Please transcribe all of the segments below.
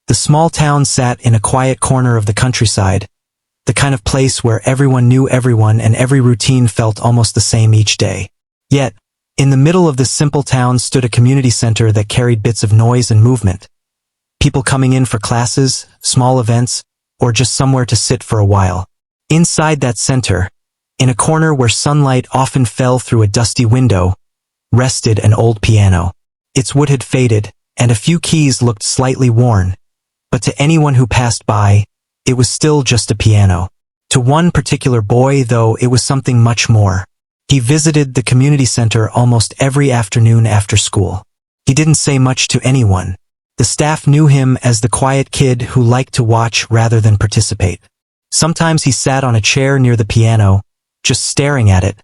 The small town sat in a quiet corner of the countryside, the kind of place where everyone knew everyone and every routine felt almost the same each day. Yet, in the middle of this simple town stood a community center that carried bits of noise and movement. People coming in for classes, small events, or just somewhere to sit for a while. Inside that center, in a corner where sunlight often fell through a dusty window, rested an old piano. Its wood had faded, and a few keys looked slightly worn. But to anyone who passed by, it was still just a piano. To one particular boy, though, it was something much more. He visited the community center almost every afternoon after school. He didn't say much to anyone. The staff knew him as the quiet kid who liked to watch rather than participate. Sometimes he sat on a chair near the piano, just staring at it,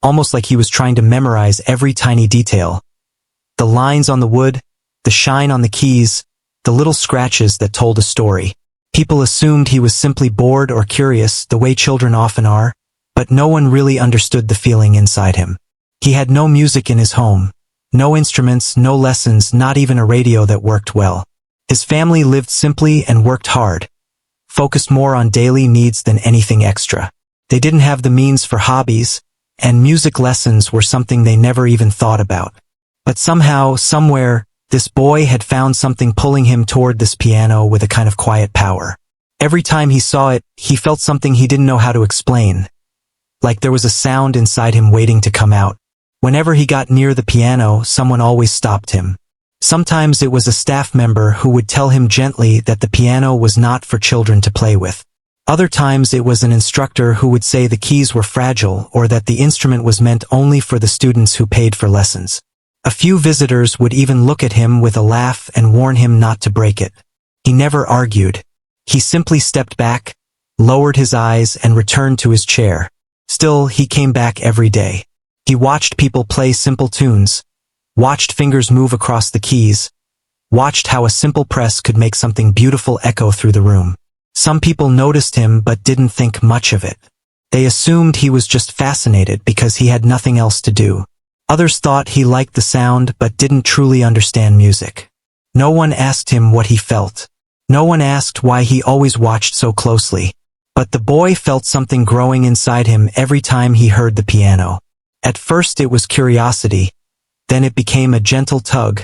almost like he was trying to memorize every tiny detail. The lines on the wood, the shine on the keys, the little scratches that told a story. People assumed he was simply bored or curious, the way children often are, but no one really understood the feeling inside him. He had no music in his home, no instruments, no lessons, not even a radio that worked well. His family lived simply and worked hard, focused more on daily needs than anything extra. They didn't have the means for hobbies, and music lessons were something they never even thought about. But somehow, somewhere, this boy had found something pulling him toward this piano with a kind of quiet power. Every time he saw it, he felt something he didn't know how to explain. Like there was a sound inside him waiting to come out. Whenever he got near the piano, someone always stopped him. Sometimes it was a staff member who would tell him gently that the piano was not for children to play with. Other times it was an instructor who would say the keys were fragile or that the instrument was meant only for the students who paid for lessons. A few visitors would even look at him with a laugh and warn him not to break it. He never argued. He simply stepped back, lowered his eyes, and returned to his chair. Still, he came back every day. He watched people play simple tunes, watched fingers move across the keys, watched how a simple press could make something beautiful echo through the room. Some people noticed him but didn't think much of it. They assumed he was just fascinated because he had nothing else to do. Others thought he liked the sound but didn't truly understand music. No one asked him what he felt. No one asked why he always watched so closely. But the boy felt something growing inside him every time he heard the piano. At first it was curiosity, then it became a gentle tug,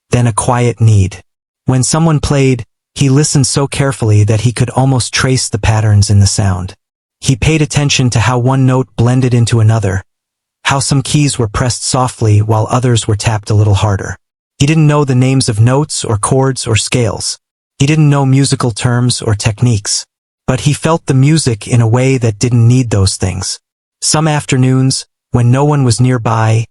then a quiet need. When someone played, he listened so carefully that he could almost trace the patterns in the sound. He paid attention to how one note blended into another, how some keys were pressed softly while others were tapped a little harder. He didn't know the names of notes or chords or scales. He didn't know musical terms or techniques. But he felt the music in a way that didn't need those things. Some afternoons, when no one was nearby,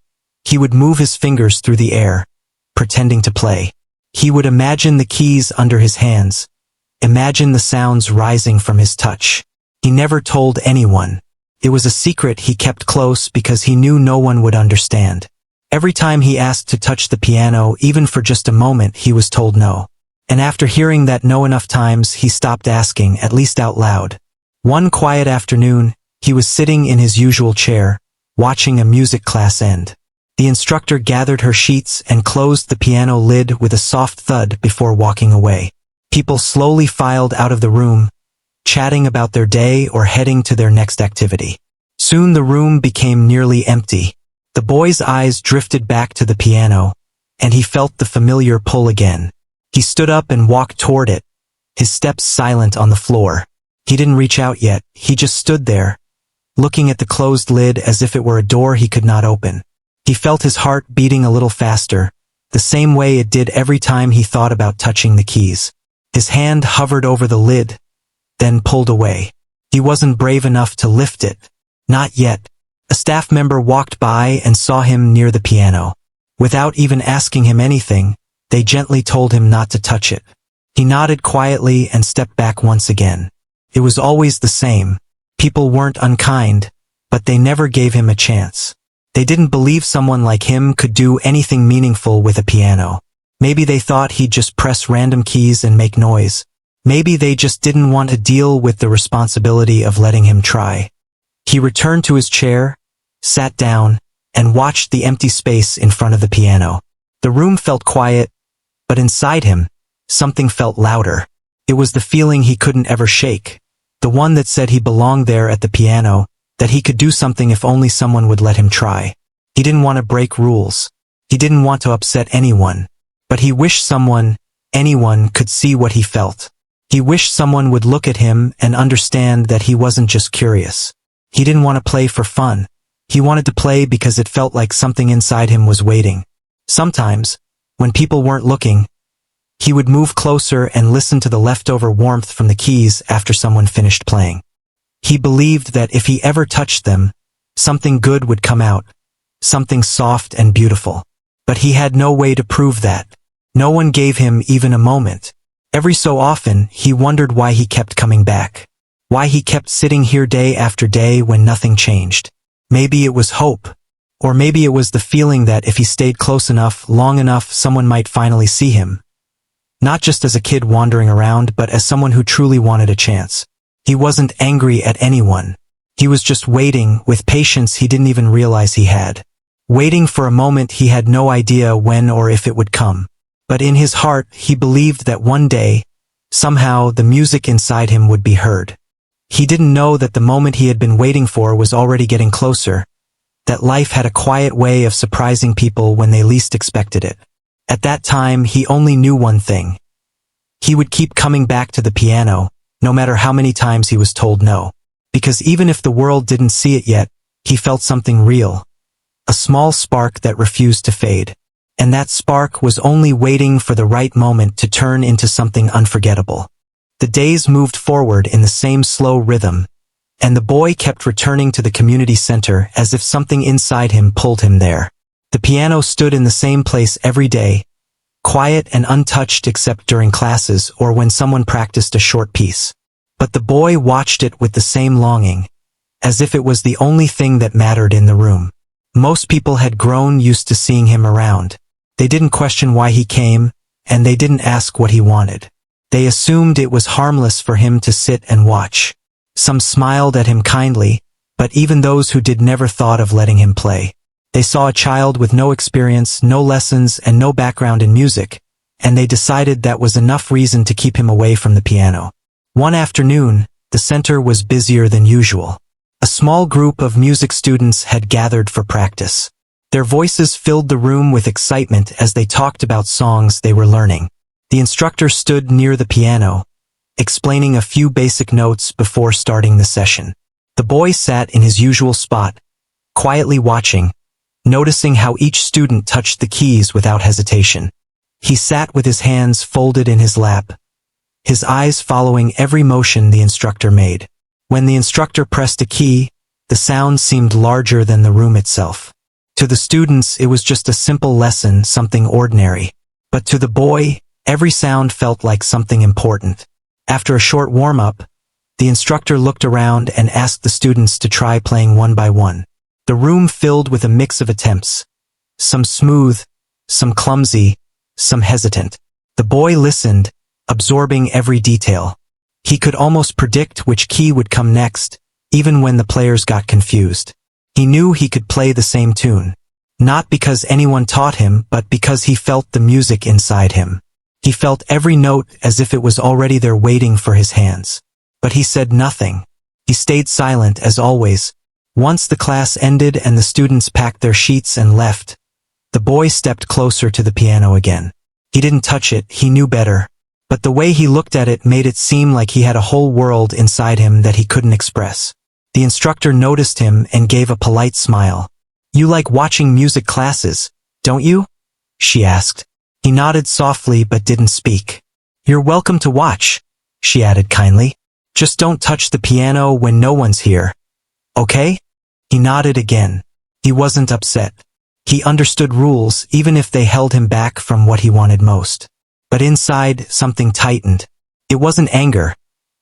he would move his fingers through the air, pretending to play. He would imagine the keys under his hands, imagine the sounds rising from his touch. He never told anyone. It was a secret he kept close because he knew no one would understand. Every time he asked to touch the piano, even for just a moment, he was told no. And after hearing that no enough times, he stopped asking, at least out loud. One quiet afternoon, he was sitting in his usual chair, watching a music class end. The instructor gathered her sheets and closed the piano lid with a soft thud before walking away. People slowly filed out of the room, chatting about their day or heading to their next activity. Soon the room became nearly empty. The boy's eyes drifted back to the piano, and he felt the familiar pull again. He stood up and walked toward it, his steps silent on the floor. He didn't reach out yet, he just stood there, looking at the closed lid as if it were a door he could not open. He felt his heart beating a little faster, the same way it did every time he thought about touching the keys. His hand hovered over the lid, then pulled away. He wasn't brave enough to lift it. Not yet. A staff member walked by and saw him near the piano. Without even asking him anything, they gently told him not to touch it. He nodded quietly and stepped back once again. It was always the same. People weren't unkind, but they never gave him a chance. They didn't believe someone like him could do anything meaningful with a piano. Maybe they thought he'd just press random keys and make noise. Maybe they just didn't want to deal with the responsibility of letting him try. He returned to his chair, sat down, and watched the empty space in front of the piano. The room felt quiet, but inside him, something felt louder. It was the feeling he couldn't ever shake. The one that said he belonged there at the piano, that he could do something if only someone would let him try. He didn't want to break rules. He didn't want to upset anyone. But he wished anyone could see what he felt. He wished someone would look at him and understand that he wasn't just curious. He didn't want to play for fun. He wanted to play because it felt like something inside him was waiting. Sometimes, when people weren't looking, he would move closer and listen to the leftover warmth from the keys after someone finished playing. He believed that if he ever touched them, something good would come out, something soft and beautiful. But he had no way to prove that. No one gave him even a moment. Every so often, he wondered why he kept coming back. Why he kept sitting here day after day when nothing changed. Maybe it was hope. Or maybe it was the feeling that if he stayed close enough, long enough, someone might finally see him. Not just as a kid wandering around, but as someone who truly wanted a chance. He wasn't angry at anyone. He was just waiting, with patience he didn't even realize he had. Waiting for a moment he had no idea when or if it would come. But in his heart, he believed that one day, somehow, the music inside him would be heard. He didn't know that the moment he had been waiting for was already getting closer, that life had a quiet way of surprising people when they least expected it. At that time, he only knew one thing. He would keep coming back to the piano, no matter how many times he was told no. Because even if the world didn't see it yet, he felt something real. A small spark that refused to fade. And that spark was only waiting for the right moment to turn into something unforgettable. The days moved forward in the same slow rhythm, and the boy kept returning to the community center as if something inside him pulled him there. The piano stood in the same place every day, quiet and untouched except during classes or when someone practiced a short piece. But the boy watched it with the same longing, as if it was the only thing that mattered in the room. Most people had grown used to seeing him around. They didn't question why he came, and they didn't ask what he wanted. They assumed it was harmless for him to sit and watch. Some smiled at him kindly, but even those who did never thought of letting him play. They saw a child with no experience, no lessons, and no background in music, and they decided that was enough reason to keep him away from the piano. One afternoon, the center was busier than usual. A small group of music students had gathered for practice. Their voices filled the room with excitement as they talked about songs they were learning. The instructor stood near the piano, explaining a few basic notes before starting the session. The boy sat in his usual spot, quietly watching, noticing how each student touched the keys without hesitation. He sat with his hands folded in his lap, his eyes following every motion the instructor made. When the instructor pressed a key, the sound seemed larger than the room itself. To the students, it was just a simple lesson, something ordinary. But to the boy, every sound felt like something important. After a short warm-up, the instructor looked around and asked the students to try playing one by one. The room filled with a mix of attempts. Some smooth, some clumsy, some hesitant. The boy listened, absorbing every detail. He could almost predict which key would come next, even when the players got confused. He knew he could play the same tune. Not because anyone taught him, but because he felt the music inside him. He felt every note as if it was already there waiting for his hands. But he said nothing. He stayed silent as always. Once the class ended and the students packed their sheets and left, the boy stepped closer to the piano again. He didn't touch it, he knew better. But the way he looked at it made it seem like he had a whole world inside him that he couldn't express. The instructor noticed him and gave a polite smile. "You like watching music classes, don't you?" she asked. He nodded softly but didn't speak. "You're welcome to watch," she added kindly. "Just don't touch the piano when no one's here. Okay?" He nodded again. He wasn't upset. He understood rules even if they held him back from what he wanted most. But inside, something tightened. It wasn't anger,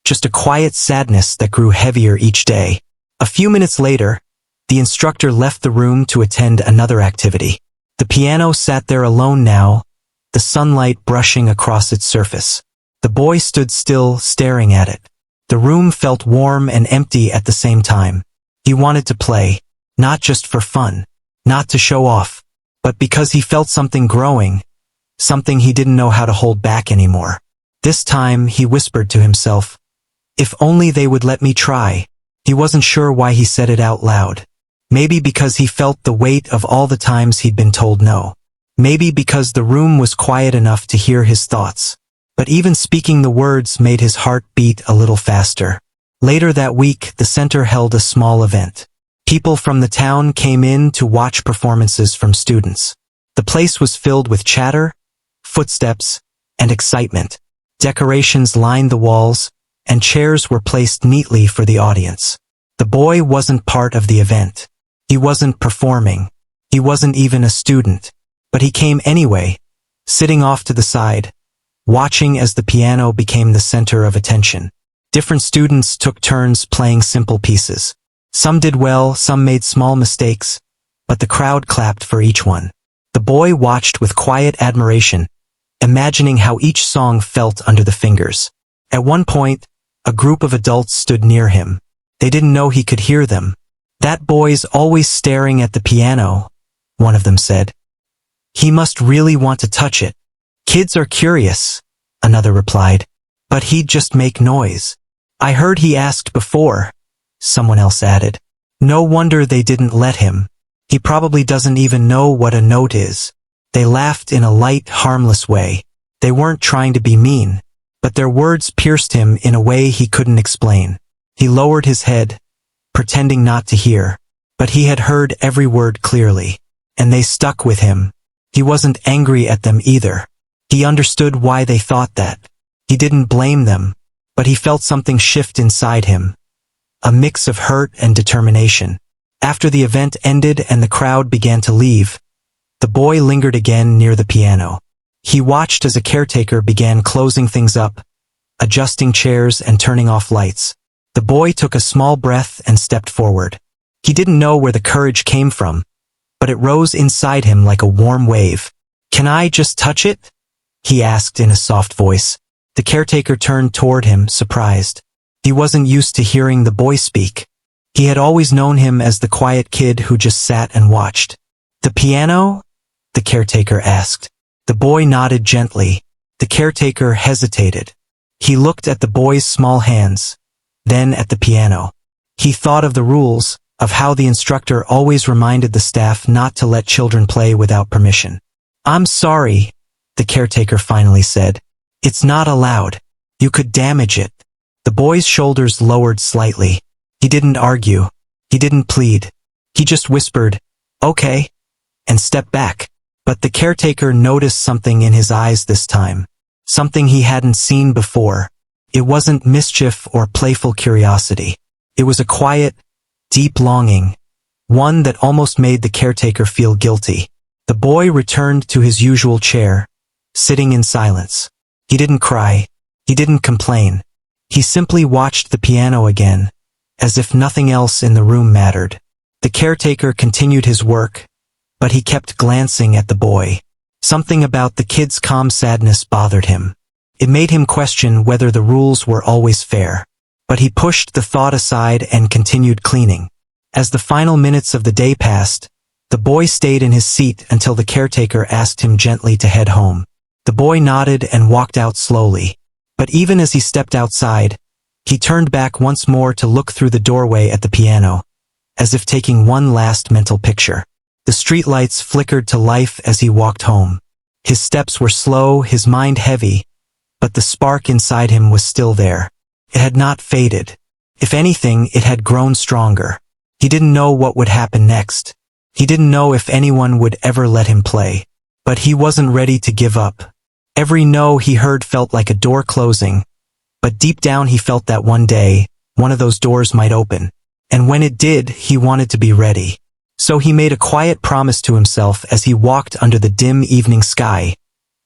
just a quiet sadness that grew heavier each day. A few minutes later, the instructor left the room to attend another activity. The piano sat there alone now, the sunlight brushing across its surface. The boy stood still, staring at it. The room felt warm and empty at the same time. He wanted to play, not just for fun, not to show off, but because he felt something growing, something he didn't know how to hold back anymore. This time, he whispered to himself, "If only they would let me try." He wasn't sure why he said it out loud. Maybe because he felt the weight of all the times he'd been told no. Maybe because the room was quiet enough to hear his thoughts. But even speaking the words made his heart beat a little faster. Later that week, the center held a small event. People from the town came in to watch performances from students. The place was filled with chatter, footsteps, and excitement. Decorations lined the walls, and chairs were placed neatly for the audience. The boy wasn't part of the event. He wasn't performing. He wasn't even a student. But he came anyway, sitting off to the side, watching as the piano became the center of attention. Different students took turns playing simple pieces. Some did well, some made small mistakes, but the crowd clapped for each one. The boy watched with quiet admiration, imagining how each song felt under the fingers. At one point, a group of adults stood near him. They didn't know he could hear them. "That boy's always staring at the piano," one of them said. "He must really want to touch it." "Kids are curious," another replied. "But he'd just make noise." "I heard he asked before," someone else added. "No wonder they didn't let him. He probably doesn't even know what a note is." They laughed in a light, harmless way. They weren't trying to be mean, but their words pierced him in a way he couldn't explain. He lowered his head, pretending not to hear, but he had heard every word clearly, and they stuck with him. He wasn't angry at them either. He understood why they thought that. He didn't blame them, but he felt something shift inside him, a mix of hurt and determination. After the event ended and the crowd began to leave, the boy lingered again near the piano. He watched as a caretaker began closing things up, adjusting chairs and turning off lights. The boy took a small breath and stepped forward. He didn't know where the courage came from, but it rose inside him like a warm wave. "Can I just touch it?" he asked in a soft voice. The caretaker turned toward him, surprised. He wasn't used to hearing the boy speak. He had always known him as the quiet kid who just sat and watched. "The piano?" the caretaker asked. The boy nodded gently. The caretaker hesitated. He looked at the boy's small hands, then at the piano. He thought of the rules, of how the instructor always reminded the staff not to let children play without permission. "I'm sorry," the caretaker finally said. "It's not allowed. You could damage it." The boy's shoulders lowered slightly. He didn't argue. He didn't plead. He just whispered, "Okay," and stepped back. But the caretaker noticed something in his eyes this time. Something he hadn't seen before. It wasn't mischief or playful curiosity. It was a quiet, deep longing, one that almost made the caretaker feel guilty. The boy returned to his usual chair, sitting in silence. He didn't cry. He didn't complain. He simply watched the piano again, as if nothing else in the room mattered. The caretaker continued his work, but he kept glancing at the boy. Something about the kid's calm sadness bothered him. It made him question whether the rules were always fair. But he pushed the thought aside and continued cleaning. As the final minutes of the day passed, the boy stayed in his seat until the caretaker asked him gently to head home. The boy nodded and walked out slowly. But even as he stepped outside, he turned back once more to look through the doorway at the piano, as if taking one last mental picture. The streetlights flickered to life as he walked home. His steps were slow, his mind heavy, but the spark inside him was still there. It had not faded. If anything, it had grown stronger. He didn't know what would happen next. He didn't know if anyone would ever let him play. But he wasn't ready to give up. Every no he heard felt like a door closing. But deep down he felt that one day, one of those doors might open. And when it did, he wanted to be ready. So he made a quiet promise to himself as he walked under the dim evening sky.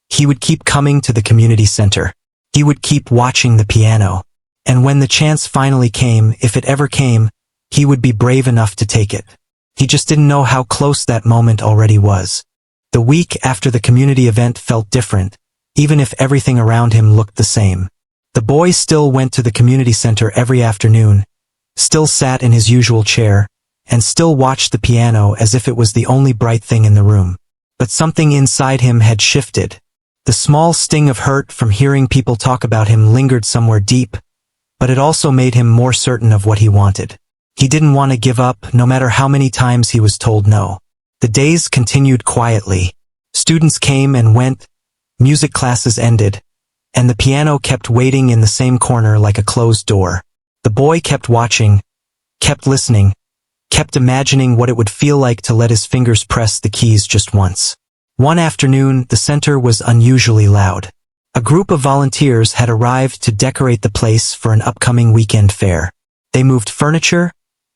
He would keep coming to the community center. He would keep watching the piano. And when the chance finally came, if it ever came, he would be brave enough to take it. He just didn't know how close that moment already was. The week after the community event felt different, even if everything around him looked the same. The boy still went to the community center every afternoon, still sat in his usual chair, and still watched the piano as if it was the only bright thing in the room. But something inside him had shifted. The small sting of hurt from hearing people talk about him lingered somewhere deep, but it also made him more certain of what he wanted. He didn't want to give up, no matter how many times he was told no. The days continued quietly. Students came and went, music classes ended, and the piano kept waiting in the same corner like a closed door. The boy kept watching, kept listening, kept imagining what it would feel like to let his fingers press the keys just once. One afternoon, the center was unusually loud. A group of volunteers had arrived to decorate the place for an upcoming weekend fair. They moved furniture,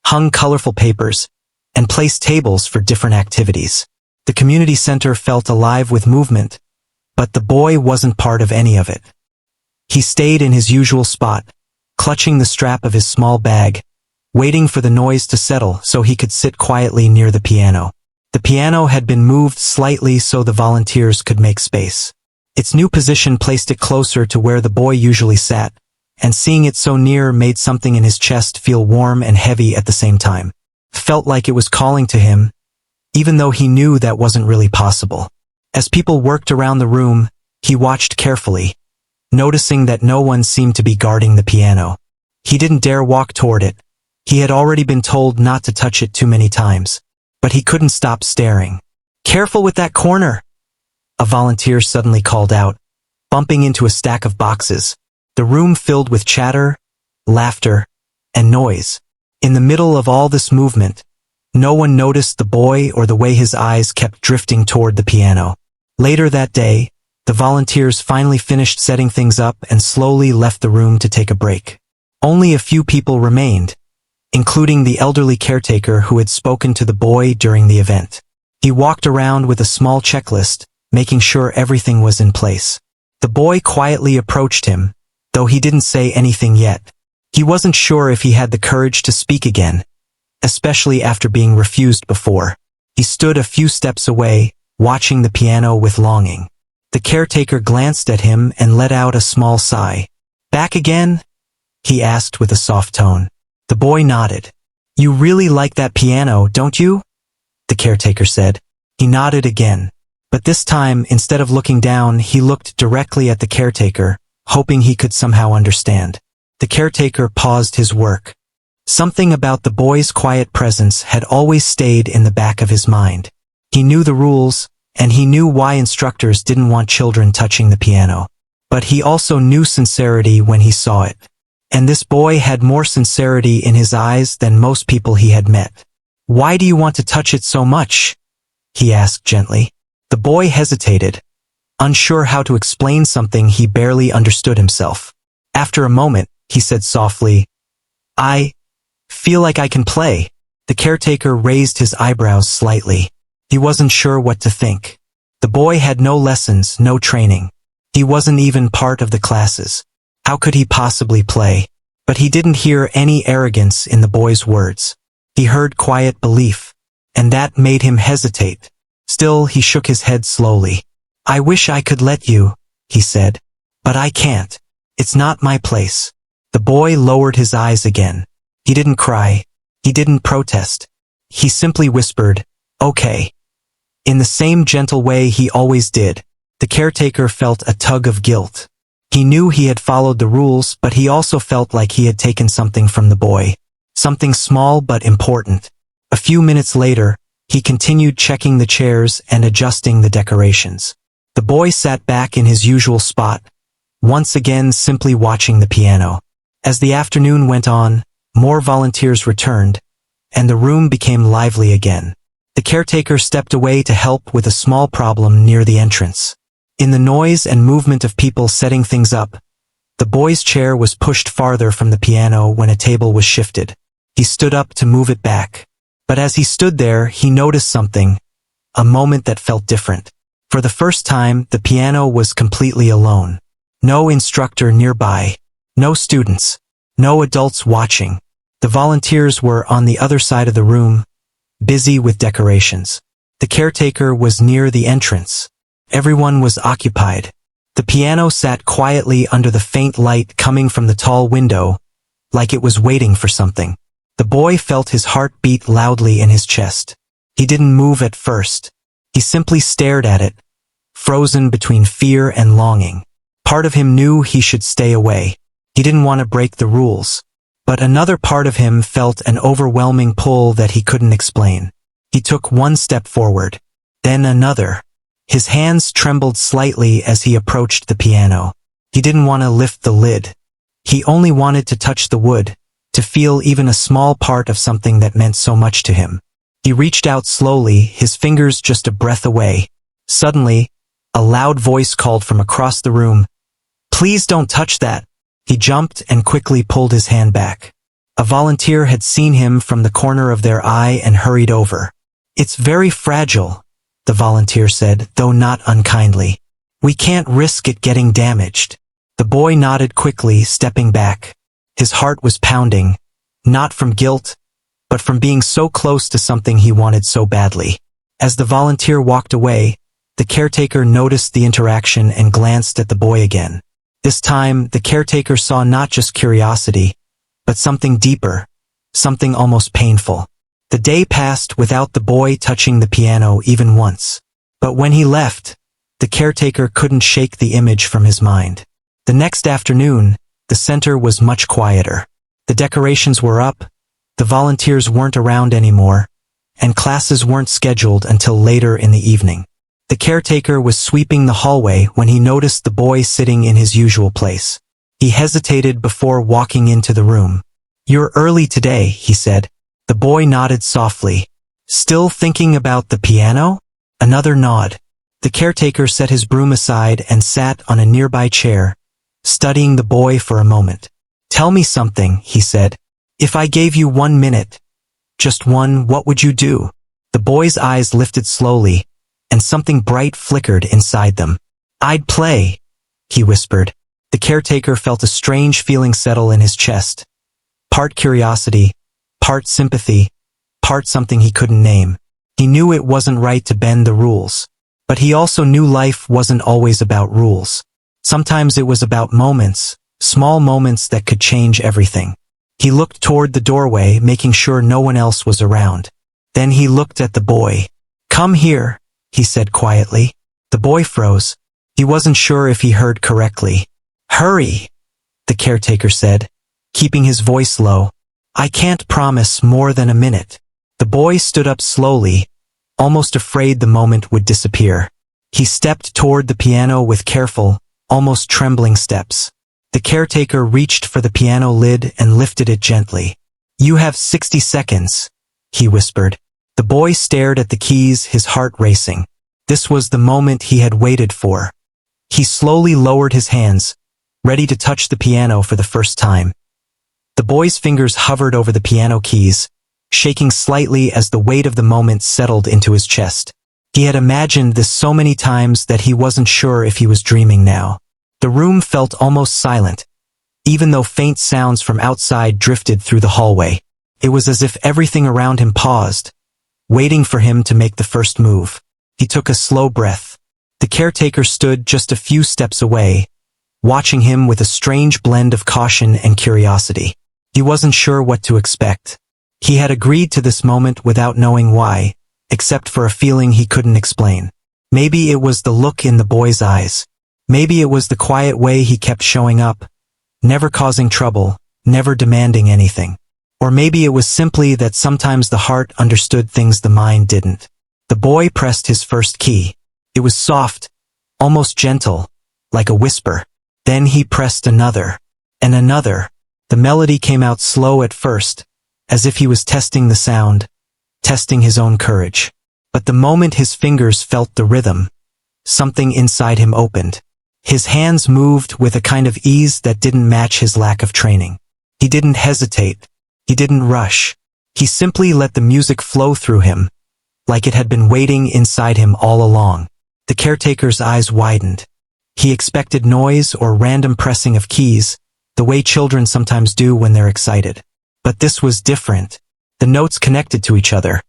hung colorful papers, and placed tables for different activities. The community center felt alive with movement, but the boy wasn't part of any of it. He stayed in his usual spot, clutching the strap of his small bag, waiting for the noise to settle so he could sit quietly near the piano. The piano had been moved slightly so the volunteers could make space. Its new position placed it closer to where the boy usually sat, and seeing it so near made something in his chest feel warm and heavy at the same time. Felt like it was calling to him, even though he knew that wasn't really possible. As people worked around the room, he watched carefully, noticing that no one seemed to be guarding the piano. He didn't dare walk toward it. He had already been told not to touch it too many times, but he couldn't stop staring. "Careful with that corner!" A volunteer suddenly called out, bumping into a stack of boxes. The room filled with chatter, laughter, and noise. In the middle of all this movement, no one noticed the boy or the way his eyes kept drifting toward the piano. Later that day, the volunteers finally finished setting things up and slowly left the room to take a break. Only a few people remained, including the elderly caretaker who had spoken to the boy during the event. He walked around with a small checklist, making sure everything was in place. The boy quietly approached him, though he didn't say anything yet. He wasn't sure if he had the courage to speak again, especially after being refused before. He stood a few steps away, watching the piano with longing. The caretaker glanced at him and let out a small sigh. "Back again?" he asked with a soft tone. The boy nodded. "You really like that piano, don't you?" the caretaker said. He nodded again. But this time, instead of looking down, he looked directly at the caretaker, hoping he could somehow understand. The caretaker paused his work. Something about the boy's quiet presence had always stayed in the back of his mind. He knew the rules, and he knew why instructors didn't want children touching the piano. But he also knew sincerity when he saw it. And this boy had more sincerity in his eyes than most people he had met. "Why do you want to touch it so much?" he asked gently. The boy hesitated, unsure how to explain something he barely understood himself. After a moment, he said softly, "I feel like I can play." The caretaker raised his eyebrows slightly. He wasn't sure what to think. The boy had no lessons, no training. He wasn't even part of the classes. How could he possibly play? But he didn't hear any arrogance in the boy's words. He heard quiet belief, and that made him hesitate. Still, he shook his head slowly. "I wish I could let you," he said, "but I can't. It's not my place." The boy lowered his eyes again. He didn't cry. He didn't protest. He simply whispered, "Okay," in the same gentle way he always did. The caretaker felt a tug of guilt. He knew he had followed the rules, but he also felt like he had taken something from the boy. Something small but important. A few minutes later, he continued checking the chairs and adjusting the decorations. The boy sat back in his usual spot, once again simply watching the piano. As the afternoon went on, more volunteers returned, and the room became lively again. The caretaker stepped away to help with a small problem near the entrance. In the noise and movement of people setting things up, the boy's chair was pushed farther from the piano when a table was shifted. He stood up to move it back. But as he stood there, he noticed something, a moment that felt different. For the first time, the piano was completely alone. No instructor nearby. No students. No adults watching. The volunteers were on the other side of the room, busy with decorations. The caretaker was near the entrance. Everyone was occupied. The piano sat quietly under the faint light coming from the tall window, like it was waiting for something. The boy felt his heart beat loudly in his chest. He didn't move at first. He simply stared at it, frozen between fear and longing. Part of him knew he should stay away. He didn't want to break the rules. But another part of him felt an overwhelming pull that he couldn't explain. He took one step forward, then another. His hands trembled slightly as he approached the piano. He didn't want to lift the lid. He only wanted to touch the wood, to feel even a small part of something that meant so much to him. He reached out slowly, his fingers just a breath away. Suddenly, a loud voice called from across the room, "Please don't touch that." He jumped and quickly pulled his hand back. A volunteer had seen him from the corner of their eye and hurried over. "It's very fragile," the volunteer said, though not unkindly. "We can't risk it getting damaged." The boy nodded quickly, stepping back. His heart was pounding, not from guilt, but from being so close to something he wanted so badly. As the volunteer walked away, the caretaker noticed the interaction and glanced at the boy again. This time, the caretaker saw not just curiosity, but something deeper, something almost painful. The day passed without the boy touching the piano even once. But when he left, the caretaker couldn't shake the image from his mind. The next afternoon, the center was much quieter. The decorations were up, the volunteers weren't around anymore, and classes weren't scheduled until later in the evening. The caretaker was sweeping the hallway when he noticed the boy sitting in his usual place. He hesitated before walking into the room. "You're early today," he said. The boy nodded softly. "Still thinking about the piano?" Another nod. The caretaker set his broom aside and sat on a nearby chair, studying the boy for a moment. "Tell me something," he said. "If I gave you 1 minute, just one, what would you do?" The boy's eyes lifted slowly, and something bright flickered inside them. "I'd play," he whispered. The caretaker felt a strange feeling settle in his chest. Part curiosity, part sympathy, part something he couldn't name. He knew it wasn't right to bend the rules. But he also knew life wasn't always about rules. Sometimes it was about moments, small moments that could change everything. He looked toward the doorway, making sure no one else was around. Then he looked at the boy. "Come here," he said quietly. The boy froze. He wasn't sure if he heard correctly. "Hurry," the caretaker said, keeping his voice low. "I can't promise more than a minute." The boy stood up slowly, almost afraid the moment would disappear. He stepped toward the piano with careful, almost trembling steps. The caretaker reached for the piano lid and lifted it gently. "You have 60 seconds, he whispered. The boy stared at the keys, his heart racing. This was the moment he had waited for. He slowly lowered his hands, ready to touch the piano for the first time. The boy's fingers hovered over the piano keys, shaking slightly as the weight of the moment settled into his chest. He had imagined this so many times that he wasn't sure if he was dreaming now. The room felt almost silent, even though faint sounds from outside drifted through the hallway. It was as if everything around him paused, waiting for him to make the first move. He took a slow breath. The caretaker stood just a few steps away, watching him with a strange blend of caution and curiosity. He wasn't sure what to expect. He had agreed to this moment without knowing why, except for a feeling he couldn't explain. Maybe it was the look in the boy's eyes. Maybe it was the quiet way he kept showing up, never causing trouble, never demanding anything. Or maybe it was simply that sometimes the heart understood things the mind didn't. The boy pressed his first key. It was soft, almost gentle, like a whisper. Then he pressed another, and another. The melody came out slow at first, as if he was testing the sound, testing his own courage. But the moment his fingers felt the rhythm, something inside him opened. His hands moved with a kind of ease that didn't match his lack of training. He didn't hesitate. He didn't rush. He simply let the music flow through him, like it had been waiting inside him all along. The caretaker's eyes widened. He expected noise or random pressing of keys, the way children sometimes do when they're excited. But this was different. The notes connected to each other,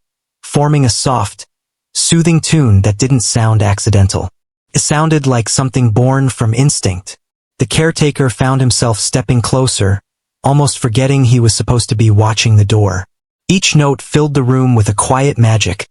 forming a soft, soothing tune that didn't sound accidental. It sounded like something born from instinct. The caretaker found himself stepping closer, almost forgetting he was supposed to be watching the door. Each note filled the room with a quiet magic,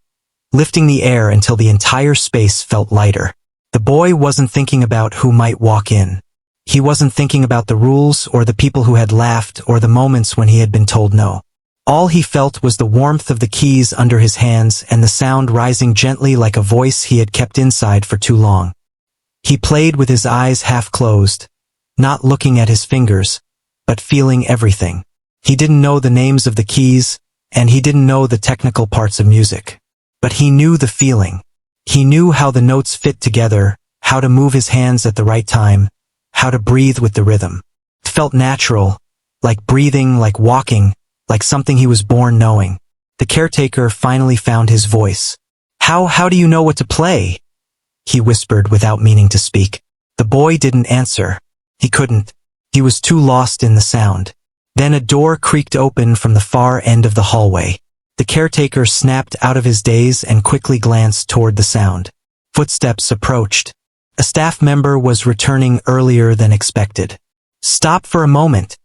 lifting the air until the entire space felt lighter. The boy wasn't thinking about who might walk in. He wasn't thinking about the rules or the people who had laughed or the moments when he had been told no. All he felt was the warmth of the keys under his hands and the sound rising gently like a voice he had kept inside for too long. He played with his eyes half closed, not looking at his fingers, but feeling everything. He didn't know the names of the keys, and he didn't know the technical parts of music. But he knew the feeling. He knew how the notes fit together, how to move his hands at the right time, how to breathe with the rhythm. It felt natural, like breathing, like walking, like something he was born knowing. The caretaker finally found his voice. How do you know what to play?" he whispered without meaning to speak. The boy didn't answer. He couldn't. He was too lost in the sound. Then a door creaked open from the far end of the hallway. The caretaker snapped out of his daze and quickly glanced toward the sound. Footsteps approached. A staff member was returning earlier than expected. "Stop for a moment,"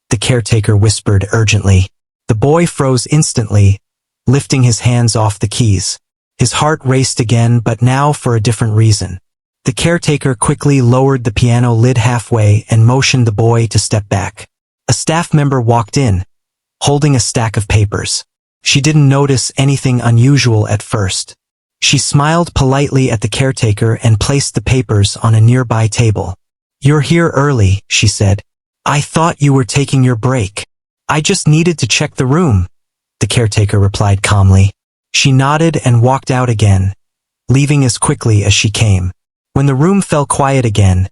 the caretaker whispered urgently. The boy froze instantly, lifting his hands off the keys. His heart raced again, but now for a different reason. The caretaker quickly lowered the piano lid halfway and motioned the boy to step back. A staff member walked in, holding a stack of papers. She didn't notice anything unusual at first. She smiled politely at the caretaker and placed the papers on a nearby table. "You're here early," she said. "I thought you were taking your break." "I just needed to check the room," the caretaker replied calmly. She nodded and walked out again, leaving as quickly as she came. When the room fell quiet again,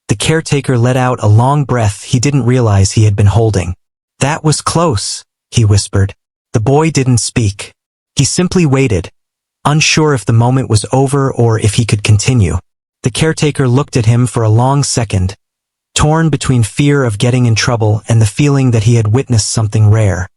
the caretaker let out a long breath he didn't realize he had been holding. "That was close," he whispered. The boy didn't speak. He simply waited, unsure if the moment was over or if he could continue. The caretaker looked at him for a long second, torn between fear of getting in trouble and the feeling that he had witnessed something rare,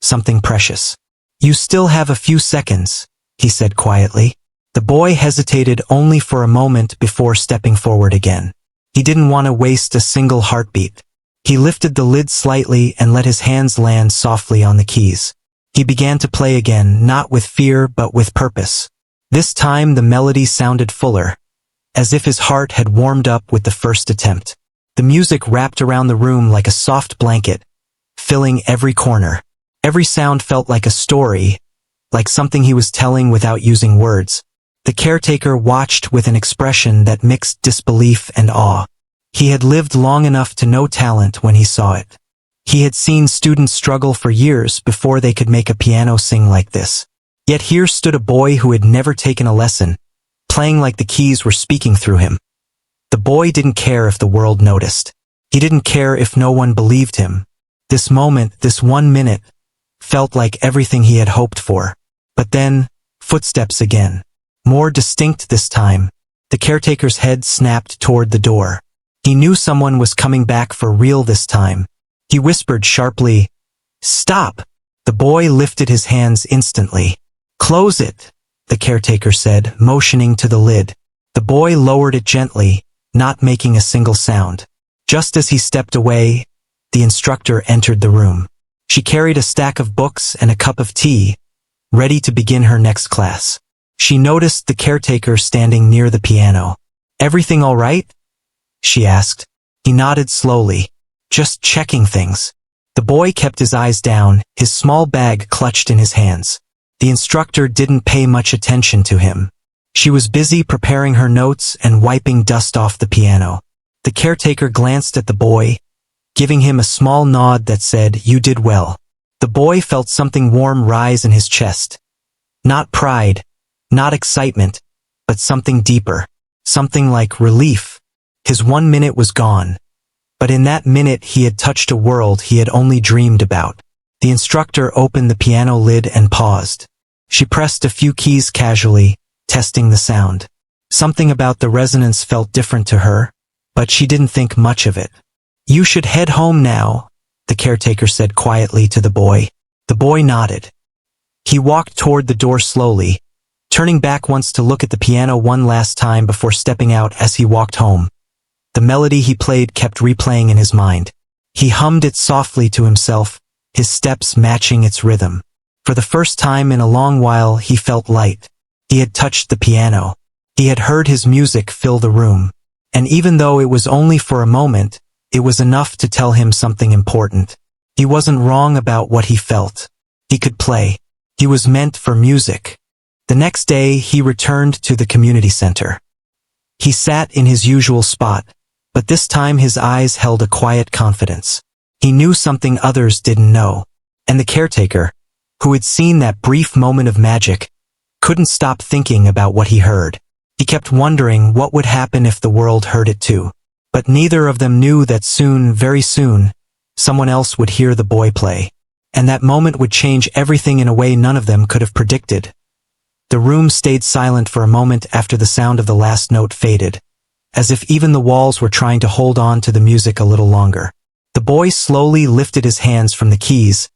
something precious. "You still have a few seconds," he said quietly. The boy hesitated only for a moment before stepping forward again. He didn't want to waste a single heartbeat. He lifted the lid slightly and let his hands land softly on the keys. He began to play again, not with fear but with purpose. This time the melody sounded fuller, as if his heart had warmed up with the first attempt. The music wrapped around the room like a soft blanket, filling every corner. Every sound felt like a story, like something he was telling without using words. The caretaker watched with an expression that mixed disbelief and awe. He had lived long enough to know talent when he saw it. He had seen students struggle for years before they could make a piano sing like this. Yet here stood a boy who had never taken a lesson, playing like the keys were speaking through him. The boy didn't care if the world noticed. He didn't care if no one believed him. This moment, this 1 minute, felt like everything he had hoped for. But then, footsteps again. More distinct this time. The caretaker's head snapped toward the door. He knew someone was coming back for real this time. He whispered sharply, "Stop!" The boy lifted his hands instantly. "Close it," the caretaker said, motioning to the lid. The boy lowered it gently, not making a single sound. Just as he stepped away, the instructor entered the room. She carried a stack of books and a cup of tea, ready to begin her next class. She noticed the caretaker standing near the piano. "Everything all right?" she asked. He nodded slowly. "Just checking things." The boy kept his eyes down, his small bag clutched in his hands. The instructor didn't pay much attention to him. She was busy preparing her notes and wiping dust off the piano. The caretaker glanced at the boy, giving him a small nod that said, "You did well." The boy felt something warm rise in his chest. Not pride, not excitement, but something deeper, something like relief. His 1 minute was gone. But in that minute he had touched a world he had only dreamed about. The instructor opened the piano lid and paused. She pressed a few keys casually, testing the sound. Something about the resonance felt different to her, but she didn't think much of it. "You should head home now," the caretaker said quietly to the boy. The boy nodded. He walked toward the door slowly, turning back once to look at the piano one last time before stepping out. As he walked home, the melody he played kept replaying in his mind. He hummed it softly to himself, his steps matching its rhythm. For the first time in a long while he felt light. He had touched the piano. He had heard his music fill the room. And even though it was only for a moment, it was enough to tell him something important. He wasn't wrong about what he felt. He could play. He was meant for music. The next day, he returned to the community center. He sat in his usual spot, but this time his eyes held a quiet confidence. He knew something others didn't know. And the caretaker, who had seen that brief moment of magic, couldn't stop thinking about what he heard. He kept wondering what would happen if the world heard it too. But neither of them knew that soon, very soon, someone else would hear the boy play. And that moment would change everything in a way none of them could have predicted. The room stayed silent for a moment after the sound of the last note faded, as if even the walls were trying to hold on to the music a little longer. The boy slowly lifted his hands from the keys,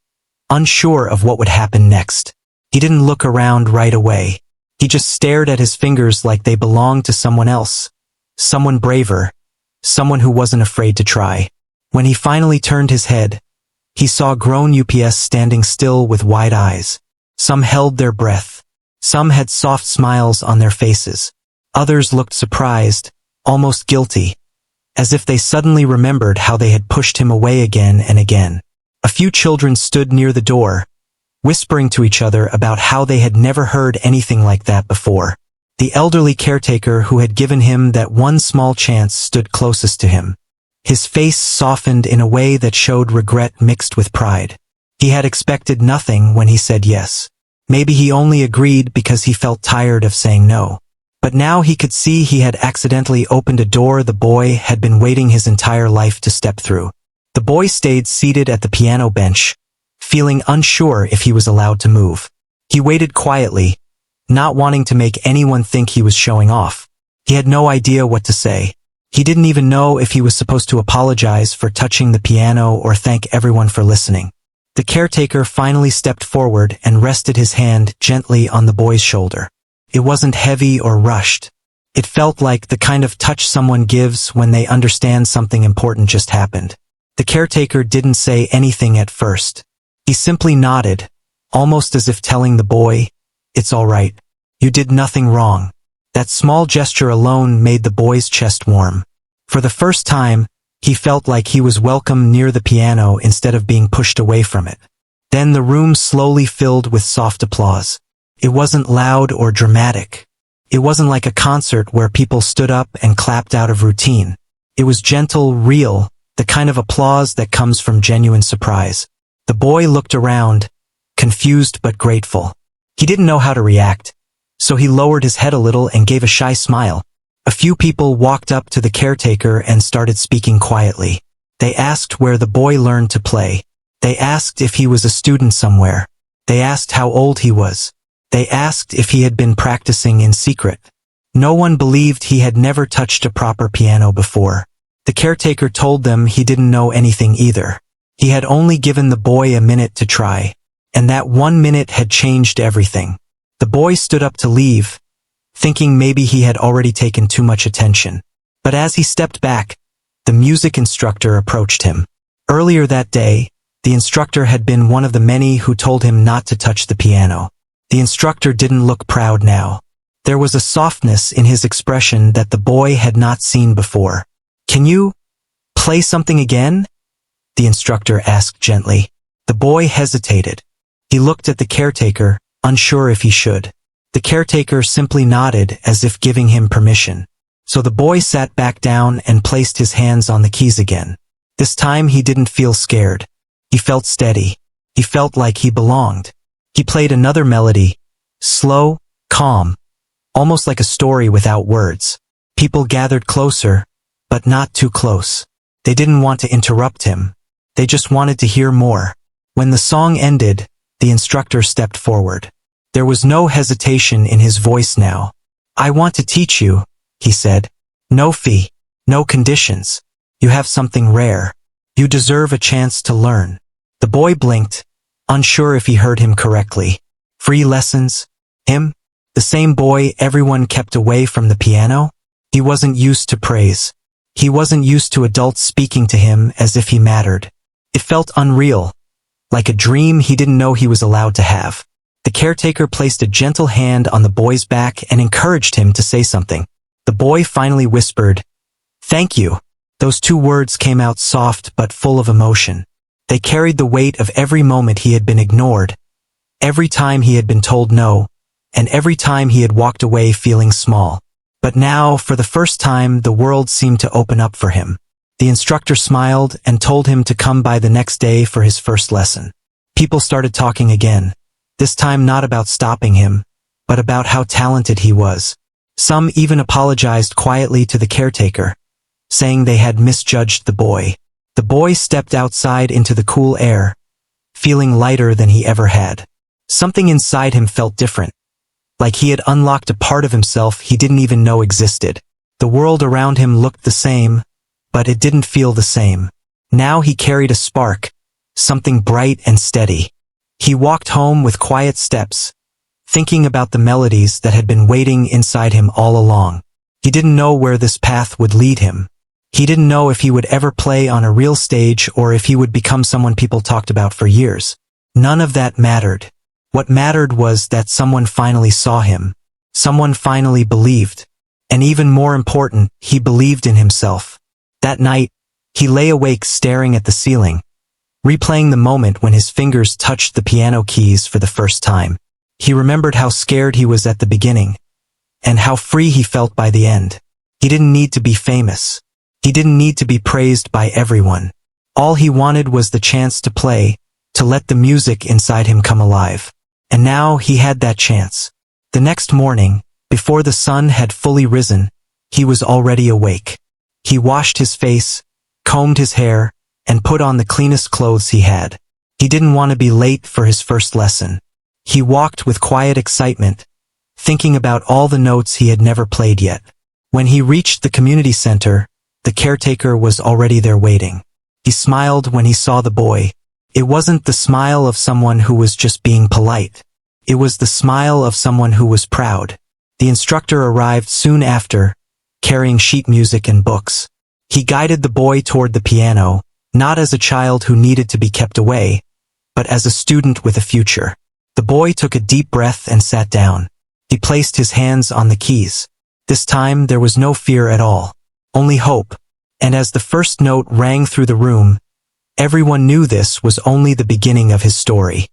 unsure of what would happen next. He didn't look around right away. He just stared at his fingers like they belonged to someone else, someone braver, someone who wasn't afraid to try. When he finally turned his head, he saw grown UPS standing still with wide eyes. Some held their breath. Some had soft smiles on their faces. Others looked surprised, almost guilty, as if they suddenly remembered how they had pushed him away again and again. A few children stood near the door, whispering to each other about how they had never heard anything like that before. The elderly caretaker who had given him that one small chance stood closest to him. His face softened in a way that showed regret mixed with pride. He had expected nothing when he said yes. Maybe he only agreed because he felt tired of saying no. But now he could see he had accidentally opened a door the boy had been waiting his entire life to step through. The boy stayed seated at the piano bench, feeling unsure if he was allowed to move. He waited quietly, not wanting to make anyone think he was showing off. He had no idea what to say. He didn't even know if he was supposed to apologize for touching the piano or thank everyone for listening. The caretaker finally stepped forward and rested his hand gently on the boy's shoulder. It wasn't heavy or rushed. It felt like the kind of touch someone gives when they understand something important just happened. The caretaker didn't say anything at first. He simply nodded, almost as if telling the boy, "It's all right. You did nothing wrong." That small gesture alone made the boy's chest warm. For the first time, he felt like he was welcome near the piano instead of being pushed away from it. Then the room slowly filled with soft applause. It wasn't loud or dramatic. It wasn't like a concert where people stood up and clapped out of routine. It was gentle, real, the kind of applause that comes from genuine surprise. The boy looked around, confused but grateful. He didn't know how to react, so he lowered his head a little and gave a shy smile. A few people walked up to the caretaker and started speaking quietly. They asked where the boy learned to play. They asked if he was a student somewhere. They asked how old he was. They asked if he had been practicing in secret. No one believed he had never touched a proper piano before. The caretaker told them he didn't know anything either. He had only given the boy a minute to try, and that 1 minute had changed everything. The boy stood up to leave, thinking maybe he had already taken too much attention. But as he stepped back, the music instructor approached him. Earlier that day, the instructor had been one of the many who told him not to touch the piano. The instructor didn't look proud now. There was a softness in his expression that the boy had not seen before. "Can you play something again?" the instructor asked gently. The boy hesitated. He looked at the caretaker, unsure if he should. The caretaker simply nodded as if giving him permission. So the boy sat back down and placed his hands on the keys again. This time he didn't feel scared. He felt steady. He felt like he belonged. He played another melody, slow, calm, almost like a story without words. People gathered closer, but not too close. They didn't want to interrupt him. They just wanted to hear more. When the song ended, the instructor stepped forward. There was no hesitation in his voice now. "I want to teach you," he said. "No fee, no conditions. You have something rare. You deserve a chance to learn." The boy blinked, unsure if he heard him correctly. Free lessons? Him? The same boy everyone kept away from the piano? He wasn't used to praise. He wasn't used to adults speaking to him as if he mattered. It felt unreal, like a dream he didn't know he was allowed to have. The caretaker placed a gentle hand on the boy's back and encouraged him to say something. The boy finally whispered, "Thank you." Those two words came out soft but full of emotion. They carried the weight of every moment he had been ignored, every time he had been told no, and every time he had walked away feeling small. But now, for the first time, the world seemed to open up for him. The instructor smiled and told him to come by the next day for his first lesson. People started talking again, this time not about stopping him, but about how talented he was. Some even apologized quietly to the caretaker, saying they had misjudged the boy. The boy stepped outside into the cool air, feeling lighter than he ever had. Something inside him felt different, like he had unlocked a part of himself he didn't even know existed. The world around him looked the same, but it didn't feel the same. Now he carried a spark, something bright and steady. He walked home with quiet steps, thinking about the melodies that had been waiting inside him all along. He didn't know where this path would lead him. He didn't know if he would ever play on a real stage or if he would become someone people talked about for years. None of that mattered. What mattered was that someone finally saw him. Someone finally believed. And even more important, he believed in himself. That night, he lay awake staring at the ceiling, replaying the moment when his fingers touched the piano keys for the first time. He remembered how scared he was at the beginning, and how free he felt by the end. He didn't need to be famous. He didn't need to be praised by everyone. All he wanted was the chance to play, to let the music inside him come alive. And now he had that chance. The next morning, before the sun had fully risen, he was already awake. He washed his face, combed his hair, and put on the cleanest clothes he had. He didn't want to be late for his first lesson. He walked with quiet excitement, thinking about all the notes he had never played yet. When he reached the community center, the caretaker was already there waiting. He smiled when he saw the boy. It wasn't the smile of someone who was just being polite. It was the smile of someone who was proud. The instructor arrived soon after, carrying sheet music and books. He guided the boy toward the piano, not as a child who needed to be kept away, but as a student with a future. The boy took a deep breath and sat down. He placed his hands on the keys. This time there was no fear at all, only hope. And as the first note rang through the room, everyone knew this was only the beginning of his story.